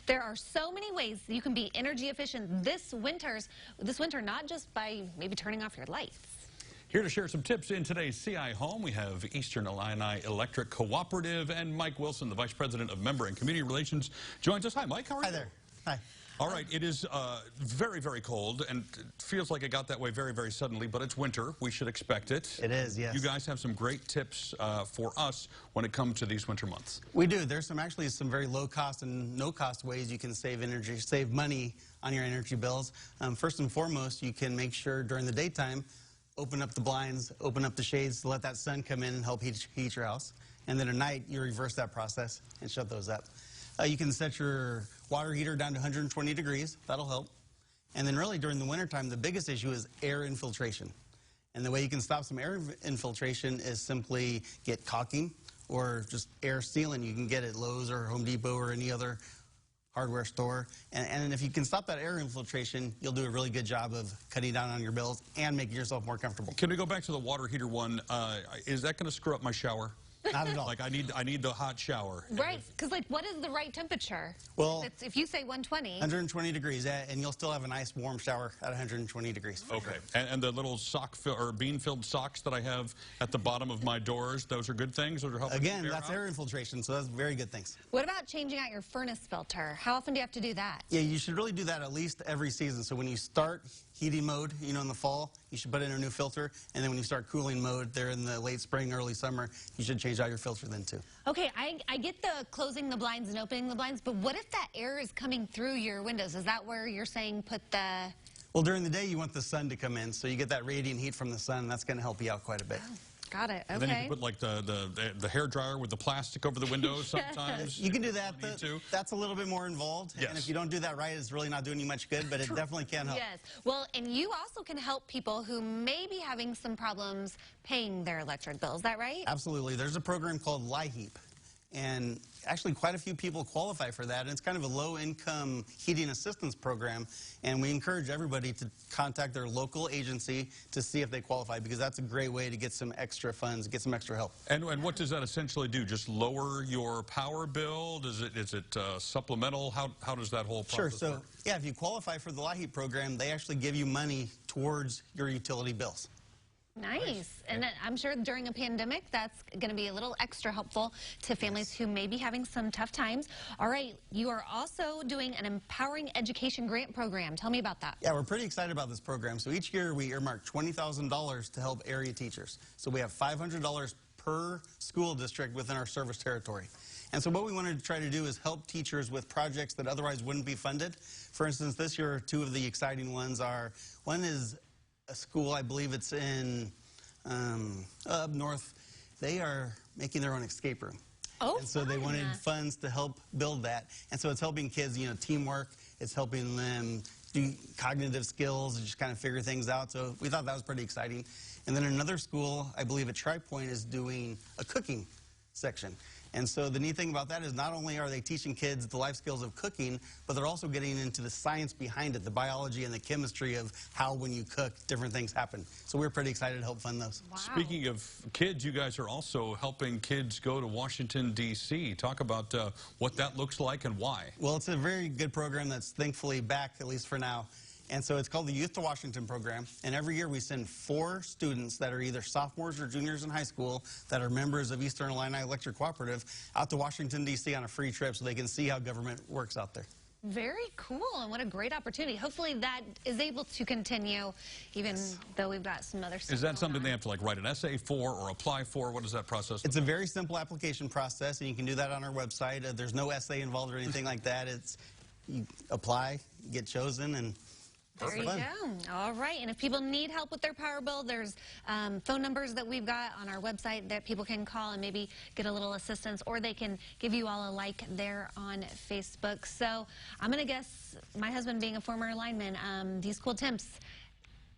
There are so many ways you can be energy efficient this winter, not just by maybe turning off your lights. Here to share some tips in today's CI Home, we have Eastern Illini Electric Cooperative, and Mike Wilson, the Vice President of Member and Community Relations, joins us. Hi, Mike. How are you? Hi there. Hi. All right, it is very, very cold, and it feels like it got that way very, very suddenly, but it's winter. We should expect it. It is, yes. You guys have some great tips for us when it comes to these winter months. We do. There's actually some very low-cost and no-cost ways you can save energy, save money on your energy bills. First and foremost, you can make sure during the daytime, open up the blinds, open up the shades to let that sun come in and help heat your house. And then at night, you reverse that process and shut those up. You can set your water heater down to 120 degrees. That'll help. And then really during the wintertime, the biggest issue is air infiltration. And the way you can stop some air infiltration is simply get caulking or just air sealing. You can get it at Lowe's or Home Depot or any other hardware store. And if you can stop that air infiltration, you'll do a really good job of cutting down on your bills and making yourself more comfortable. Can we go back to the water heater one? Is that going to screw up my shower? Not at all. Like I need the hot shower. Right, because like what is the right temperature? Well, if you say 120. 120 degrees, and you'll still have a nice warm shower at 120 degrees. Okay, and the little bean-filled socks that I have at the bottom of my doors, those are good things? Those are helping Again, that's air infiltration, so that's very good things. What about changing out your furnace filter? How often do you have to do that? Yeah, you should really do that at least every season. So when you start heating mode, in the fall, you should put in a new filter. And then when you start cooling mode there in the late spring, early summer, you should change out your filter then too. Okay, I get the closing the blinds and opening the blinds, but what if that air is coming through your windows? Is that where you're saying put the... Well, during the day, you want the sun to come in, so you get that radiant heat from the sun, and that's going to help you out quite a bit. Oh, got it, okay. And then you can put like the hair dryer with the plastic over the windows sometimes. You can do that. That's a little bit more involved. Yes. And if you don't do that right, it's really not doing you much good, but it definitely can help. Yes. Well, and you also can help people who may be having some problems paying their electric bills. Is that right? Absolutely. There's a program called LIHEAP. And actually quite a few people qualify for that. And it's kind of a low-income heating assistance program. And we encourage everybody to contact their local agency to see if they qualify, because that's a great way to get some extra funds, get some extra help. And what does that essentially do? Just lower your power bill? Is it supplemental? How does that whole process work? Sure. So, yeah, if you qualify for the LIHEAP program, they actually give you money towards your utility bills. Nice. And I'm sure during a pandemic, that's going to be a little extra helpful to families who may be having some tough times. All right, you are also doing an Empowering Education Grant Program. Tell me about that. Yeah, we're pretty excited about this program. So each year we earmark $20,000 to help area teachers. So we have $500 per school district within our service territory. And so what we wanted to try to do is help teachers with projects that otherwise wouldn't be funded. For instance, this year, two of the exciting ones are, one is a school, I believe it's in up north. They are making their own escape room. Oh, and so they wanted funds to help build that. And so it's helping kids, teamwork. It's helping them do cognitive skills and just kind of figure things out. So we thought that was pretty exciting. And then another school, I believe at Tri-Point, is doing a cooking section. And so the neat thing about that is not only are they teaching kids the life skills of cooking, but they're also getting into the science behind it, the biology and the chemistry of how when you cook, different things happen. So we're pretty excited to help fund those. Wow. Speaking of kids, you guys are also helping kids go to Washington, D.C. Talk about what that looks like and why. Well, it's a very good program that's thankfully back, at least for now. And so it's called the Youth to Washington program. And every year we send 4 students that are either sophomores or juniors in high school that are members of Eastern Illini Electric Cooperative out to Washington, D.C. on a free trip so they can see how government works out there. Very cool, and what a great opportunity. Hopefully that is able to continue, even though we've got some other stuff. Is that something they have to write an essay for or apply for? What is that process? It's a very simple application process, and you can do that on our website. There's no essay involved or anything like that. It's you apply, get chosen, and there you go. All right. And if people need help with their power bill, there's phone numbers that we've got on our website that people can call and maybe get a little assistance, or they can give you all a like there on Facebook. So I'm going to guess, my husband being a former lineman, these cool temps,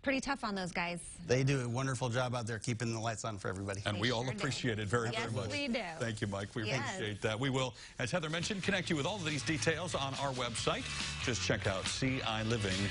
pretty tough on those guys. They do a wonderful job out there keeping the lights on for everybody. And we all appreciate it very, very much. Yes, we do. Thank you, Mike. We appreciate that. We will, as Heather mentioned, connect you with all of these details on our website. Just check out CILiving.tv.